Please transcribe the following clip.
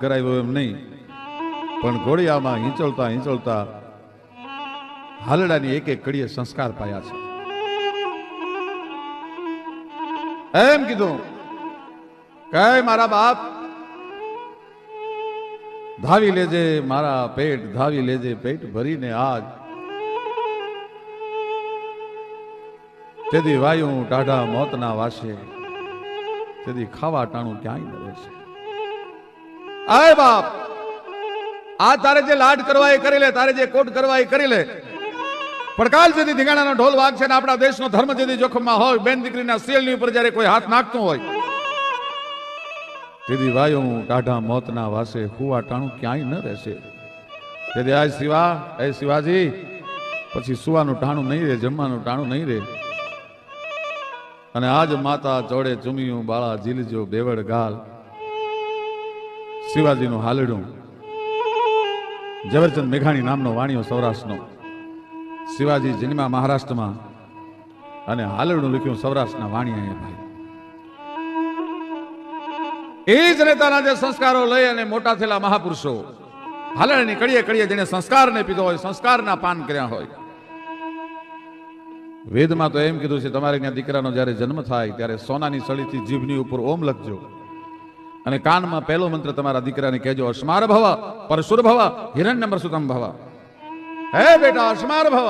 કરાવ્યો એમ નહીં, પણ ઘોડિયામાં હિંચળતા હિંચળતા હાલડાની એક એક કડીએ સંસ્કાર પાયા છે. એમ કીધું કે મારા બાપ ધાવી લેજે મારા પેટ, ધાવી લેજે પેટ ભરીને આજ. તેથી વાયુ ટાઢા મોતના વાસે, તેથી ખાવા ટાણું ક્યાંય ન રહેશે. આય બાપ, આ તારે જે લાડ કરવા એ કરી લે, તારે જે કોટ કરવા એ કરી લે, પણ કાલ જેથી ધીંગાણાનો ઢોલ વાગશે ને આપણા દેશનો ધર્મ જેથી જોખમમાં હોય, બેન દીકરીના સિયલની ઉપર જ્યારે કોઈ હાથ નાખતું હોય, તેથી વાયુ ટાઢા મોતના વાસે હુવા ટાણું ક્યાંય ન રહેશે. તેથી આજ શિવા, એ શિવાજી, પછી સુવાનું ટાણું નહીં રહે, જમવાનું ટાણું નહીં રહે. અને આજ માતા ચોડે ચુમિયું બાળા ઝીલજો બેવડ ગાલ. શિવાજીનું હાલડું, ઝવેરચંદ મેઘાણી નામનો વાણિયો સૌરાષ્ટ્રનો, શિવાજી જન્મા મહારાષ્ટ્રમાં અને હાલડું લખ્યું સૌરાષ્ટ્રના વાણિયાએ ભાઈ. એ જ નેતાના જે સંસ્કારો લઈ અને મોટા થયેલા મહાપુરુષો, હાલડની કડીએ કડીએ જેને સંસ્કારને પીધો હોય, સંસ્કારના પાન કર્યા હોય. વેદમાં તો એમ કીધું છે, તમારે ત્યાં દીકરાનો જ્યારે જન્મ થાય ત્યારે સોનાની સળીથી જીભની ઉપર ઓમ લખજો અને કાનમાં પહેલો મંત્ર તમારા દીકરાને કહેજો, અસ્માર ભવ, પરશુર ભવ, હિરણ્યમૃતમ ભવ. હે બેટા, અસ્માર ભવ,